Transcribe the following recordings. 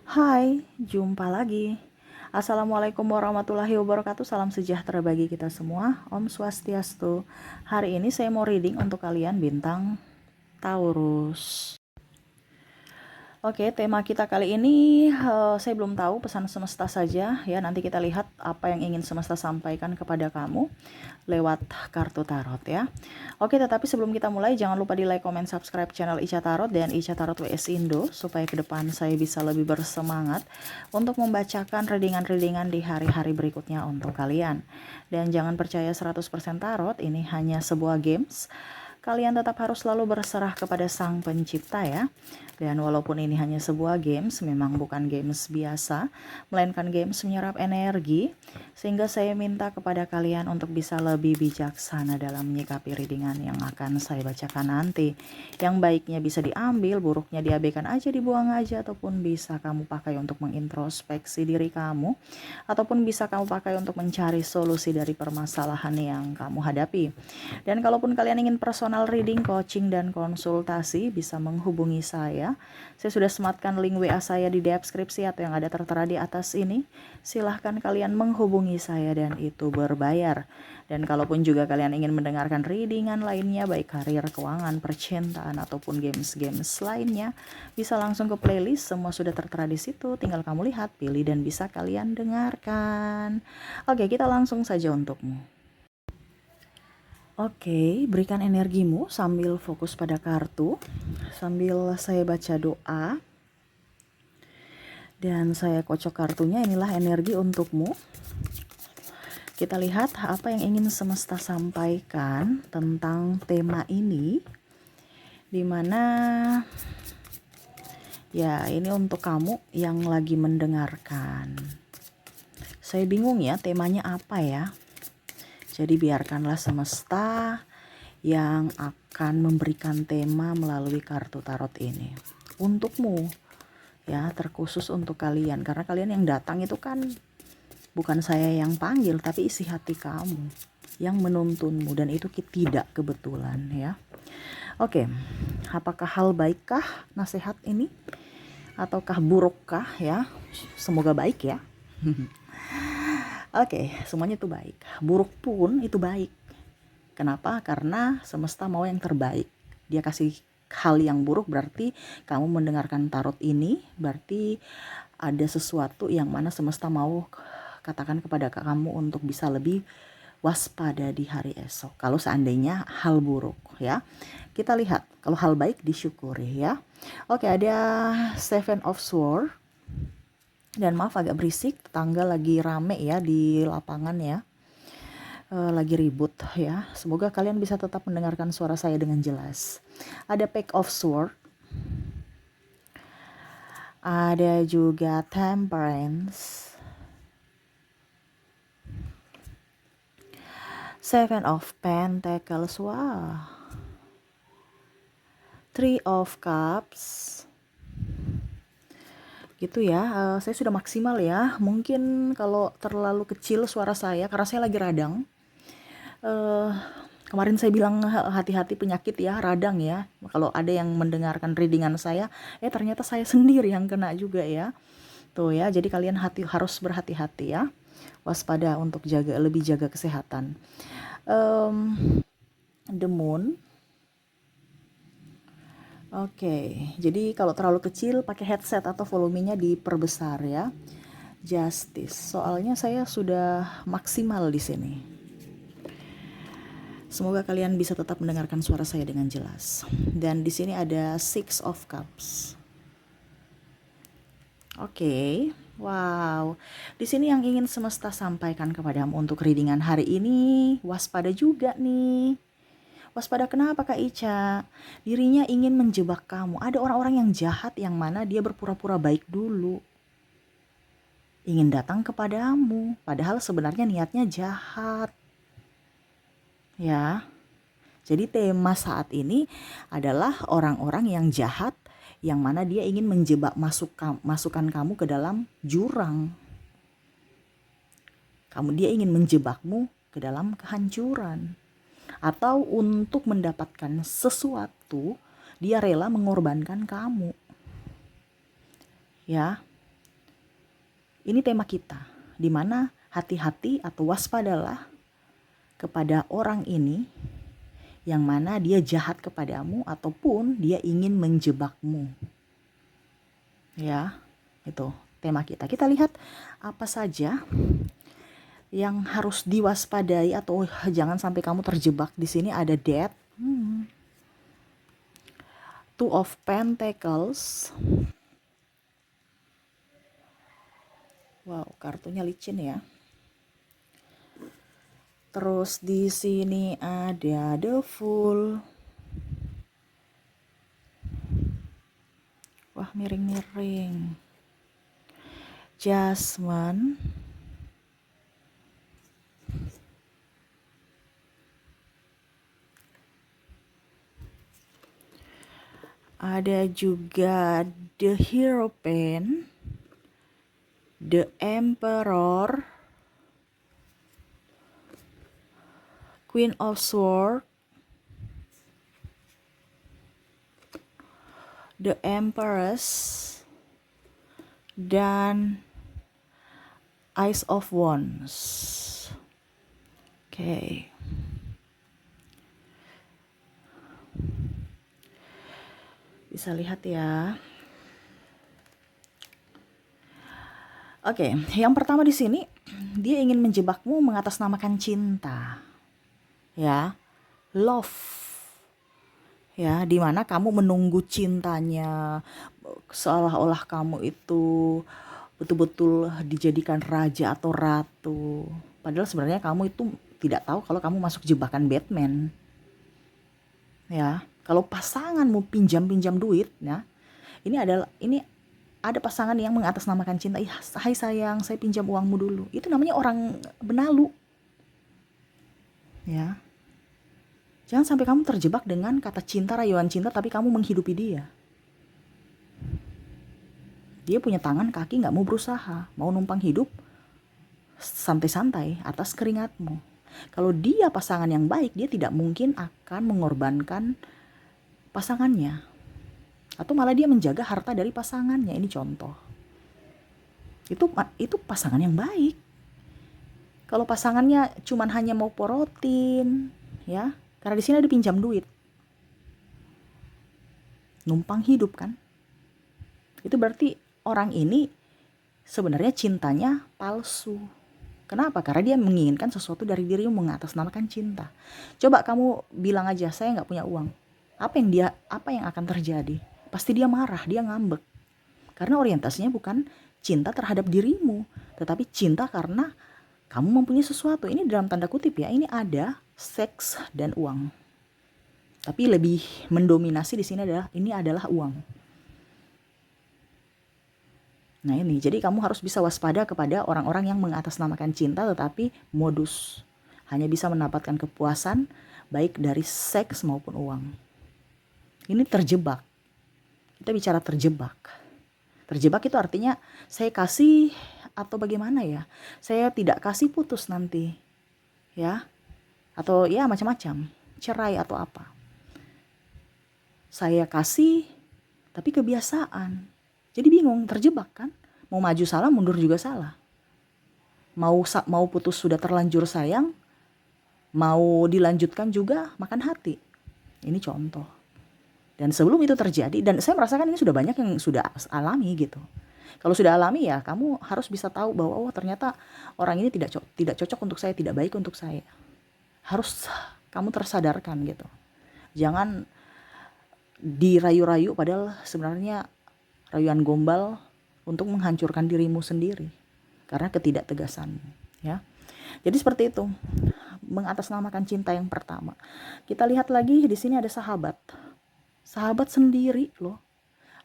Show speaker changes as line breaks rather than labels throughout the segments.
Hai, jumpa lagi. Assalamualaikum warahmatullahi wabarakatuh. Salam sejahtera bagi kita semua. Om Swastiastu. Hari ini saya mau reading untuk kalian bintang Taurus. Oke, tema kita kali ini saya belum tahu, pesan semesta saja ya. Nanti kita lihat apa yang ingin semesta sampaikan kepada kamu lewat kartu tarot ya. Oke, tetapi sebelum kita mulai jangan lupa di like, comment, subscribe channel Ica Tarot dan Ica Tarot WS Indo supaya ke depan saya bisa lebih bersemangat untuk membacakan readingan-readingan di hari-hari berikutnya untuk kalian. Dan jangan percaya 100% tarot, ini hanya sebuah games. Kalian tetap harus selalu berserah kepada Sang Pencipta ya. Dan walaupun ini hanya sebuah games, memang bukan games biasa, melainkan games menyerap energi, sehingga saya minta kepada kalian untuk bisa lebih bijaksana dalam menyikapi readingan yang akan saya bacakan nanti. Yang baiknya bisa diambil, buruknya diabaikan aja, dibuang aja, ataupun bisa kamu pakai untuk mengintrospeksi diri kamu, ataupun bisa kamu pakai untuk mencari solusi dari permasalahan yang kamu hadapi. Dan kalaupun kalian ingin personal reading, coaching, dan konsultasi, bisa menghubungi saya. Saya sudah sematkan link WA saya di deskripsi atau yang ada tertera di atas ini. Silahkan kalian menghubungi saya dan itu berbayar. Dan kalaupun juga kalian ingin mendengarkan readingan lainnya, baik karir, keuangan, percintaan, ataupun games-games lainnya, bisa langsung ke playlist, semua sudah tertera di situ. Tinggal kamu lihat, pilih, dan bisa kalian dengarkan. Oke, kita langsung saja untukmu. Oke, berikan energimu sambil fokus pada kartu, sambil saya baca doa, dan saya kocok kartunya. Inilah energi untukmu. Kita lihat apa yang ingin semesta sampaikan tentang tema ini, dimana ya ini untuk kamu yang lagi mendengarkan. Saya bingung ya temanya apa ya. Jadi biarkanlah semesta yang akan memberikan tema melalui kartu tarot ini untukmu ya, terkhusus untuk kalian, karena kalian yang datang itu kan bukan saya yang panggil, tapi isi hati kamu yang menuntunmu, dan itu tidak kebetulan ya. Oke, apakah hal baikkah nasihat ini ataukah burukkah ya? Semoga baik ya. Oke, semuanya itu baik. Buruk pun itu baik. Kenapa? Karena semesta mau yang terbaik. Dia kasih hal yang buruk, berarti kamu mendengarkan tarot ini, berarti ada sesuatu yang mana semesta mau katakan kepada kamu untuk bisa lebih waspada di hari esok. Kalau seandainya hal buruk ya. Kita lihat, kalau hal baik disyukuri ya. Oke, ada Seven of Swords. Dan maaf agak berisik, tetangga lagi rame ya di lapangan ya. Lagi ribut ya. Semoga kalian bisa tetap mendengarkan suara saya dengan jelas. Ada Page of Swords. Ada juga Temperance. Seven of Pentacles. Wah. Three of Cups. Gitu ya. Saya sudah maksimal ya. Mungkin kalau terlalu kecil suara saya karena saya lagi radang. Kemarin saya bilang hati-hati penyakit ya, radang ya. Kalau ada yang mendengarkan readingan saya, ternyata saya sendiri yang kena juga ya. Tuh ya, jadi kalian harus berhati-hati ya. Waspada untuk lebih jaga kesehatan. The Moon. Oke, jadi kalau terlalu kecil pakai headset atau volumenya diperbesar ya. Justice. Soalnya saya sudah maksimal di sini. Semoga kalian bisa tetap mendengarkan suara saya dengan jelas. Dan di sini ada Six of Cups. Oke, wow. Di sini yang ingin semesta sampaikan kepadamu untuk readingan hari ini, waspada juga nih. Waspada kenapa Kak Ica? Dirinya ingin menjebak kamu. Ada orang-orang yang jahat yang mana dia berpura-pura baik dulu. Ingin datang kepadamu, padahal sebenarnya niatnya jahat. Ya. Jadi tema saat ini adalah orang-orang yang jahat yang mana dia ingin menjebak masukan kamu ke dalam jurang. Dia ingin menjebakmu ke dalam kehancuran. Atau untuk mendapatkan sesuatu, dia rela mengorbankan kamu. Ya. Ini tema kita, di mana hati-hati atau waspadalah kepada orang ini yang mana dia jahat kepadamu ataupun dia ingin menjebakmu. Ya, itu tema kita. Kita lihat apa saja yang harus diwaspadai atau jangan sampai kamu terjebak. Di sini ada Death, Two of Pentacles. Wow, kartunya licin ya. Terus di sini ada The Fool. Wah, miring-miring. Jasmine. Ada juga The Hierophant, The Emperor, Queen of Swords, The Empress, dan Ace of Wands. Oke. Bisa lihat ya. Oke, yang pertama di sini dia ingin menjebakmu mengatasnamakan cinta. Ya, love. Ya, dimana kamu menunggu cintanya, seolah-olah kamu itu betul-betul dijadikan raja atau ratu. Padahal sebenarnya kamu itu tidak tahu kalau kamu masuk jebakan Batman. Ya, kalau pasanganmu pinjam-pinjam duit, ya, ini ada pasangan yang mengatasnamakan cinta. Hai sayang, saya pinjam uangmu dulu. Itu namanya orang benalu. Ya. Jangan sampai kamu terjebak dengan kata cinta, rayuan cinta, tapi kamu menghidupi dia. Dia punya tangan, kaki, gak mau berusaha. Mau numpang hidup santai-santai atas keringatmu. Kalau dia pasangan yang baik, dia tidak mungkin akan mengorbankan pasangannya. Atau malah dia menjaga harta dari pasangannya. Ini contoh. Itu pasangan yang baik. Kalau pasangannya cuman hanya mau porotin, ya, karena di sini ada pinjam duit, numpang hidup kan, itu berarti orang ini sebenarnya cintanya palsu. Kenapa? Karena dia menginginkan sesuatu dari dirimu, mengatasnamakan cinta. Coba kamu bilang aja, saya nggak punya uang. Apa yang akan terjadi? Pasti dia marah, dia ngambek. Karena orientasinya bukan cinta terhadap dirimu, tetapi cinta karena kamu mempunyai sesuatu. Ini dalam tanda kutip ya, ini ada seks dan uang. Tapi lebih mendominasi di sini adalah uang. Nah ini, jadi kamu harus bisa waspada kepada orang-orang yang mengatasnamakan cinta tetapi modus. Hanya bisa mendapatkan kepuasan baik dari seks maupun uang. Ini terjebak. Kita bicara terjebak. Terjebak itu artinya saya kasih atau bagaimana ya. Saya tidak kasih putus nanti. Ya. Atau ya macam-macam. Cerai atau apa. Saya kasih tapi kebiasaan. Jadi bingung, terjebak kan? Mau maju salah, mundur juga salah. Mau putus sudah terlanjur sayang, mau dilanjutkan juga makan hati. Ini contoh. Dan sebelum itu terjadi, dan saya merasakan ini sudah banyak yang sudah alami gitu. Kalau sudah alami ya, kamu harus bisa tahu bahwa ternyata orang ini tidak cocok untuk saya, tidak baik untuk saya. Harus kamu tersadarkan gitu. Jangan dirayu-rayu padahal sebenarnya rayuan gombal untuk menghancurkan dirimu sendiri karena ketidaktegasanmu, ya. Jadi seperti itu, mengatasnamakan cinta yang pertama. Kita lihat lagi di sini ada sahabat. Sahabat sendiri loh.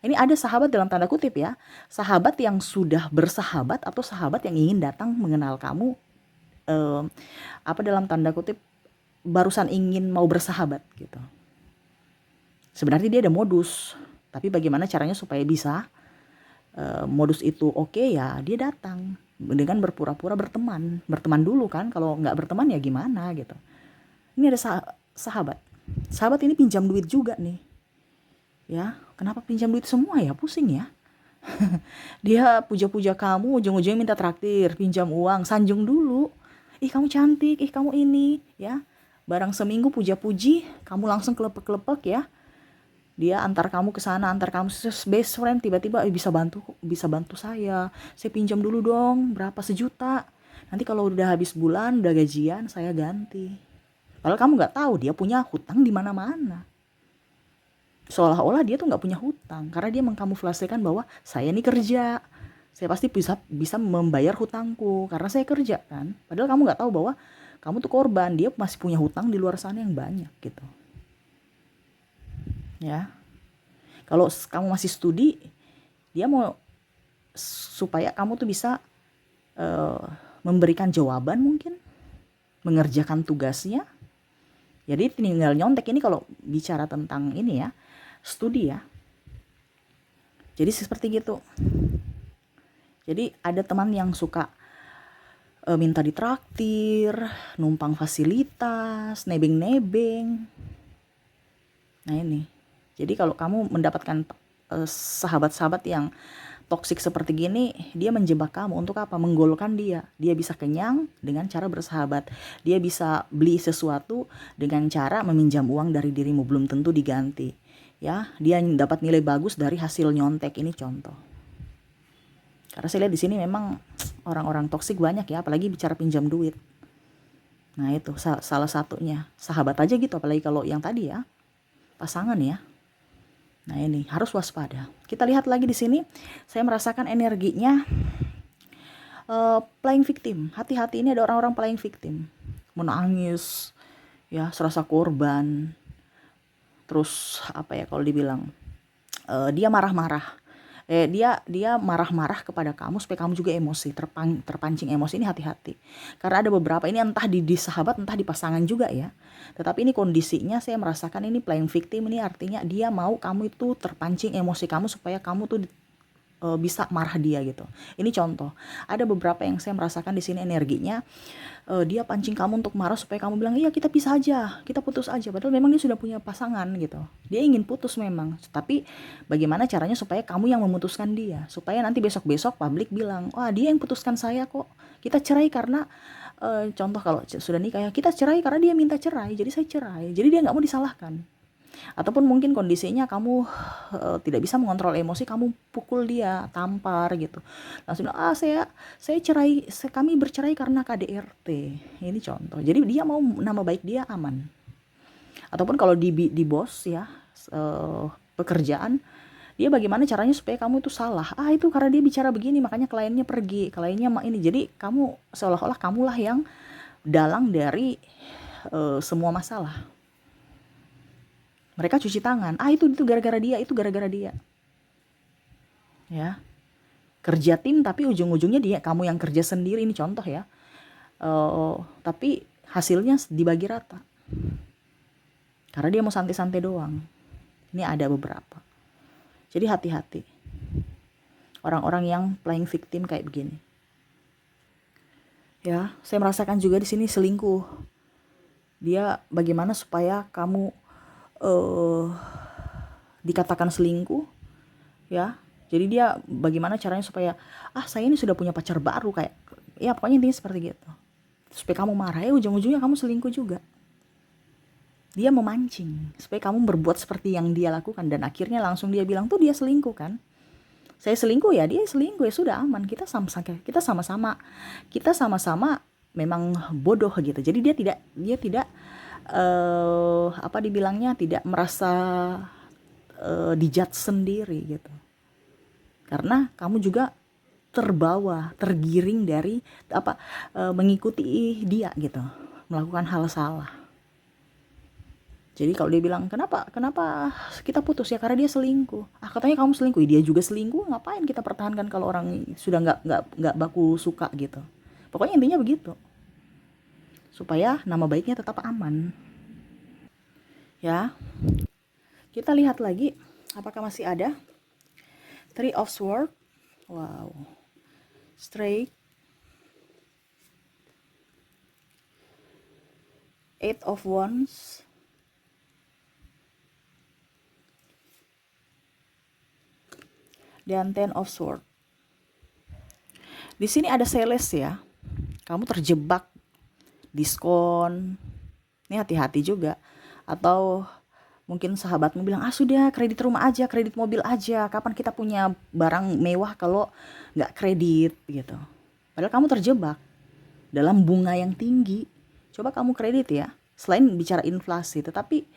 Ini ada sahabat dalam tanda kutip ya. Sahabat yang sudah bersahabat atau sahabat yang ingin datang mengenal kamu dalam tanda kutip barusan ingin mau bersahabat gitu. Sebenarnya dia ada modus. Tapi bagaimana caranya supaya bisa modus itu oke, ya dia datang dengan berpura-pura berteman dulu kan. Kalau nggak berteman ya gimana gitu. Ini ada sahabat ini pinjam duit juga nih ya. Kenapa pinjam duit semua ya, pusing ya. Dia puja-puja kamu, ujung-ujungnya minta traktir, pinjam uang, sanjung dulu. Ih kamu cantik, ih kamu ini, ya. Barang seminggu puja-puji, kamu langsung kelepek-kelepek ya. Dia antar kamu ke sana, antar kamu best friend, tiba-tiba bisa bantu saya pinjam dulu dong, berapa, 1 juta. Nanti kalau udah habis bulan, udah gajian, saya ganti. Padahal kamu nggak tahu dia punya hutang di mana-mana. Seolah-olah dia tuh nggak punya hutang, karena dia mengkamuflasekan bahwa saya ini kerja, saya pasti bisa bisa membayar hutangku karena saya kerja kan. Padahal kamu nggak tahu bahwa kamu tuh korban, dia masih punya hutang di luar sana yang banyak gitu. Ya, kalau kamu masih studi, dia mau supaya kamu tuh bisa uh, memberikan jawaban mungkin, mengerjakan tugasnya. Jadi tinggal nyontek ini kalau bicara tentang ini ya, studi ya. Jadi seperti gitu. Jadi ada teman yang suka minta ditraktir, numpang fasilitas, nebeng-nebeng. Nah ini. Jadi kalau kamu mendapatkan sahabat-sahabat yang toksik seperti gini, dia menjebak kamu untuk apa? Menggolkan dia. Dia bisa kenyang dengan cara bersahabat. Dia bisa beli sesuatu dengan cara meminjam uang dari dirimu, belum tentu diganti. Ya, dia dapat nilai bagus dari hasil nyontek, ini contoh. Karena saya lihat di sini memang orang-orang toksik banyak ya, apalagi bicara pinjam duit. Nah itu salah satunya. Sahabat aja gitu, apalagi kalau yang tadi ya, pasangan ya. Nah ini harus waspada. Kita lihat lagi di sini, saya merasakan energinya playing victim. Hati-hati, ini ada orang-orang playing victim, menangis, ya serasa korban. Terus apa ya kalau dibilang, dia marah-marah. Dia marah-marah kepada kamu supaya kamu juga emosi, terpancing emosi. Ini hati-hati. Karena ada beberapa ini entah di sahabat entah di pasangan juga ya. Tetapi ini kondisinya saya merasakan ini playing victim, ini artinya dia mau kamu itu terpancing emosi kamu supaya kamu tuh bisa marah dia gitu. Ini contoh. Ada beberapa yang saya merasakan di sini energinya, dia pancing kamu untuk marah supaya kamu bilang iya kita pisah aja, kita putus aja. Padahal memang dia sudah punya pasangan gitu. Dia ingin putus memang. Tapi bagaimana caranya supaya kamu yang memutuskan dia, supaya nanti besok-besok publik bilang, wah dia yang putuskan saya kok. Kita cerai karena contoh kalau sudah nikah ya, kita cerai karena dia minta cerai, jadi saya cerai. Jadi dia nggak mau disalahkan. Ataupun mungkin kondisinya kamu tidak bisa mengontrol emosi, kamu pukul dia, tampar gitu. Langsung bilang, kami bercerai karena KDRT. Ini contoh. Jadi dia mau nama baik dia aman. Ataupun kalau di bos ya, pekerjaan, dia bagaimana caranya supaya kamu itu salah. Itu karena dia bicara begini makanya kliennya pergi, kliennya ini. Jadi kamu seolah-olah kamulah yang dalang dari semua masalah. Mereka cuci tangan. Itu gara-gara dia, itu gara-gara dia. Ya. Kerja tim tapi ujung-ujungnya kamu yang kerja sendiri, ini contoh ya. Tapi hasilnya dibagi rata. Karena dia mau santai-santai doang. Ini ada beberapa. Jadi hati-hati. Orang-orang yang playing victim kayak begini. Ya, saya merasakan juga di sini selingkuh. Dia bagaimana supaya kamu dikatakan selingkuh, ya. Jadi dia bagaimana caranya supaya saya ini sudah punya pacar baru, kayak ya pokoknya intinya seperti gitu. Supaya kamu marah, ujung-ujungnya kamu selingkuh juga. Dia memancing supaya kamu berbuat seperti yang dia lakukan, dan akhirnya langsung dia bilang tuh dia selingkuh kan. Saya selingkuh ya, dia selingkuh ya, sudah aman. Kita sama-sama memang bodoh gitu. Jadi dia tidak apa dibilangnya, tidak merasa dijudge sendiri gitu. Karena kamu juga terbawa, tergiring dari mengikuti dia gitu, melakukan hal salah. Jadi kalau dia bilang kenapa kita putus ya karena dia selingkuh. Katanya kamu selingkuh, dia juga selingkuh, ngapain kita pertahankan kalau orang sudah nggak baku suka gitu. Pokoknya intinya begitu. Supaya nama baiknya tetap aman. Ya. Kita lihat lagi apakah masih ada. Three of Swords. Wow. Straight. Eight of Wands. dan Ten of Swords. Di sini ada sales ya. Kamu terjebak diskon. Ini hati-hati juga. Atau mungkin sahabatmu bilang, sudah kredit rumah aja, kredit mobil aja. Kapan kita punya barang mewah kalau nggak kredit gitu. Padahal kamu terjebak dalam bunga yang tinggi. Coba kamu kredit ya. Selain bicara inflasi, tetapi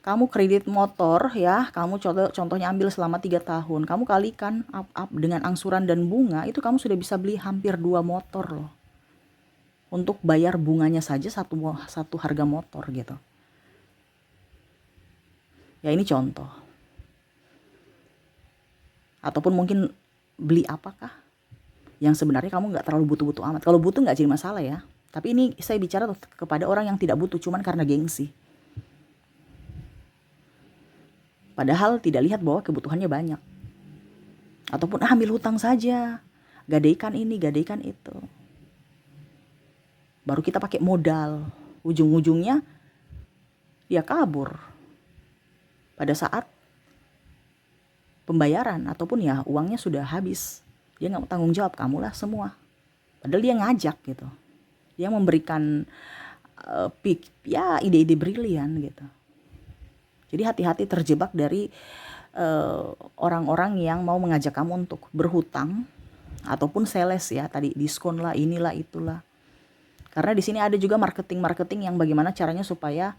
kamu kredit motor ya, kamu contohnya ambil selama 3 tahun, kamu kalikan up dengan angsuran dan bunga, itu kamu sudah bisa beli hampir 2 motor loh. Untuk bayar bunganya saja satu harga motor gitu. Ya ini contoh. Ataupun mungkin beli apakah yang sebenarnya kamu nggak terlalu butuh-butuh amat. Kalau butuh nggak jadi masalah ya. Tapi ini saya bicara kepada orang yang tidak butuh, cuman karena gengsi. Padahal tidak lihat bahwa kebutuhannya banyak. Ataupun ambil hutang saja, gadaikan ini, gadaikan itu. Baru kita pakai modal, ujung-ujungnya dia kabur pada saat pembayaran, ataupun ya uangnya sudah habis. Dia nggak tanggung jawab, kamulah semua. Padahal dia ngajak gitu. Dia memberikan ide-ide brilian gitu. Jadi hati-hati terjebak dari orang-orang yang mau mengajak kamu untuk berhutang ataupun sales ya, tadi diskon lah, inilah itulah. Karena di sini ada juga marketing yang bagaimana caranya supaya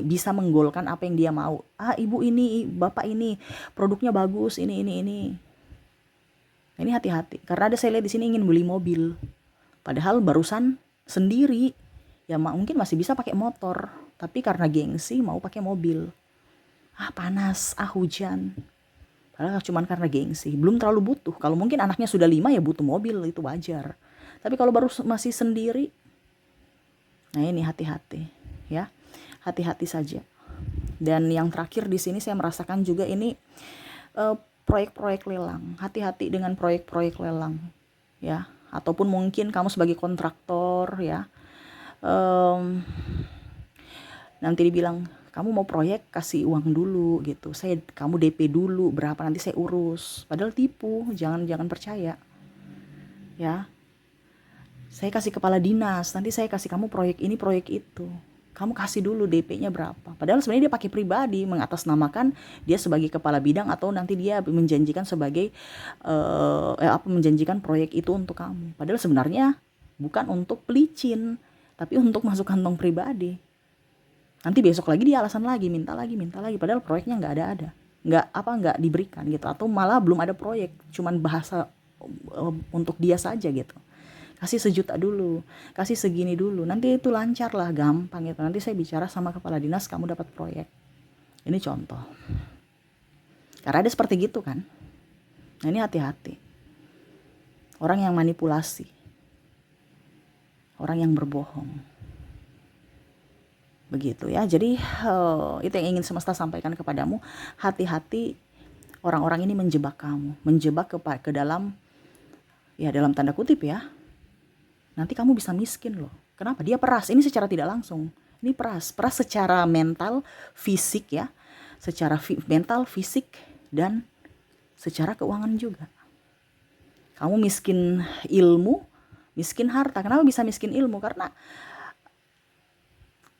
bisa menggolkan apa yang dia mau. Ibu ini, bapak ini, produknya bagus, ini. Ini hati-hati. Karena ada saya lihat di sini ingin beli mobil. Padahal barusan sendiri. Ya mungkin masih bisa pakai motor. Tapi karena gengsi mau pakai mobil. Panas, hujan. Padahal cuma karena gengsi. Belum terlalu butuh. Kalau mungkin anaknya sudah 5 ya butuh mobil, itu wajar. Tapi kalau baru masih sendiri, nah ini hati-hati ya. Hati-hati saja. Dan yang terakhir di sini saya merasakan juga ini proyek-proyek lelang. Hati-hati dengan proyek-proyek lelang ya. Ataupun mungkin kamu sebagai kontraktor ya, nanti dibilang kamu mau proyek kasih uang dulu gitu, kamu DP dulu berapa, nanti saya urus. Padahal tipu, jangan percaya ya. Saya kasih kepala dinas, nanti saya kasih kamu proyek ini proyek itu, kamu kasih dulu DP-nya berapa. Padahal sebenarnya dia pakai pribadi, mengatasnamakan dia sebagai kepala bidang, atau nanti dia menjanjikan sebagai menjanjikan proyek itu untuk kamu. Padahal sebenarnya bukan untuk pelicin, tapi untuk masuk kantong pribadi. Nanti besok lagi dia alasan lagi, minta lagi. Padahal proyeknya nggak diberikan gitu, atau malah belum ada proyek, cuman bahasa untuk dia saja gitu. Kasih 1 juta dulu, kasih segini dulu, nanti itu lancar lah, gampang gitu. Nanti saya bicara sama kepala dinas, kamu dapat proyek. Ini contoh. Karena ada seperti gitu kan. Nah ini hati-hati. Orang yang manipulasi, orang yang berbohong. Begitu ya. Jadi itu yang ingin semesta sampaikan kepadamu. Hati-hati, orang-orang ini menjebak kamu, menjebak ke dalam, ya dalam tanda kutip ya, nanti kamu bisa miskin loh. Kenapa? Dia peras. Ini secara tidak langsung. Ini peras secara mental, fisik ya. Secara mental, fisik, dan secara keuangan juga. Kamu miskin ilmu, miskin harta. Kenapa bisa miskin ilmu? Karena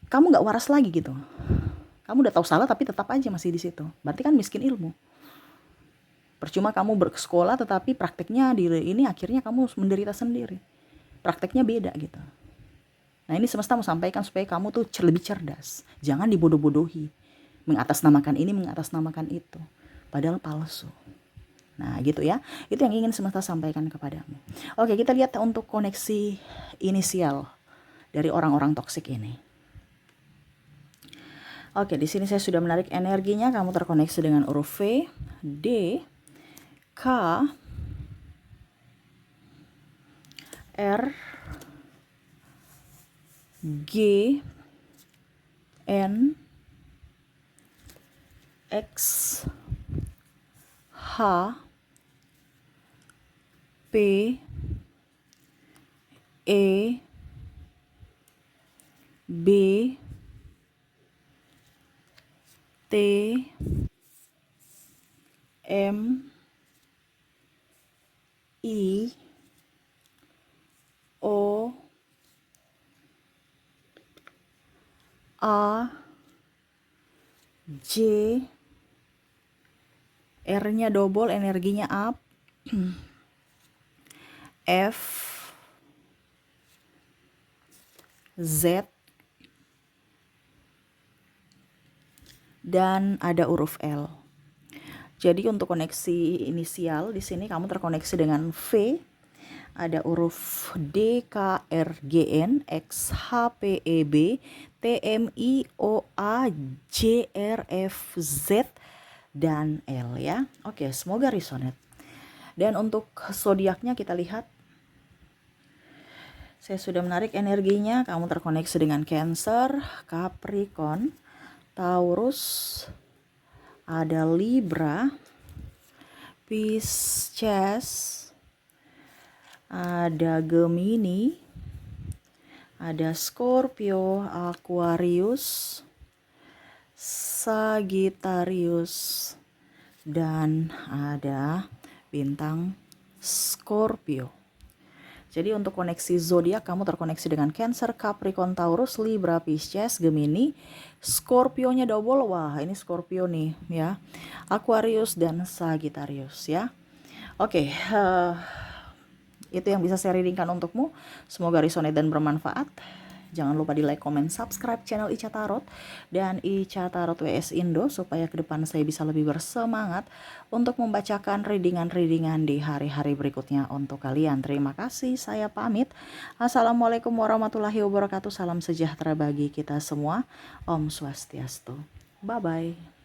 kamu nggak waras lagi gitu. Kamu udah tahu salah tapi tetap aja masih di situ. Berarti kan miskin ilmu. Percuma kamu bersekolah tetapi prakteknya ini akhirnya kamu menderita sendiri. Prakteknya beda gitu. Nah ini semesta mau sampaikan supaya kamu tuh lebih cerdas. Jangan dibodoh-bodohi. Mengatasnamakan ini, mengatasnamakan itu. Padahal palsu. Nah gitu ya. Itu yang ingin semesta sampaikan kepadamu. Oke, kita lihat untuk koneksi inisial dari orang-orang toksik ini. Oke, di sini saya sudah menarik energinya. Kamu terkoneksi dengan huruf V, D, K, R, G, N, X, H, P, E, B, T, M, I O A J, R-nya double, energinya up, F, Z, dan ada huruf L. Jadi untuk koneksi inisial di sini kamu terkoneksi dengan V, ada huruf D, K, R, G, N, X, H, P, E, B, T, M, I, O, A, J, R, F, Z, dan L ya. Oke, semoga resonate. Dan untuk zodiaknya kita lihat. Saya sudah menarik energinya, kamu terkoneksi dengan Cancer, Capricorn, Taurus, ada Libra, Pisces, ada Gemini, ada Scorpio, Aquarius, Sagittarius, dan ada bintang Scorpio. Jadi untuk koneksi zodiak kamu terkoneksi dengan Cancer, Capricorn, Taurus, Libra, Pisces, Gemini, Scorpio-nya double. Wah, ini Scorpio nih ya. Aquarius dan Sagittarius ya. Oke, itu yang bisa saya readingkan untukmu. Semoga resonate dan bermanfaat. Jangan lupa di like, comment, subscribe channel Ica Tarot dan Ica Tarot WS Indo supaya ke depan saya bisa lebih bersemangat untuk membacakan readingan-readingan di hari-hari berikutnya untuk kalian. Terima kasih, saya pamit. Assalamualaikum warahmatullahi wabarakatuh. Salam sejahtera bagi kita semua. Om Swastiastu. Bye-bye.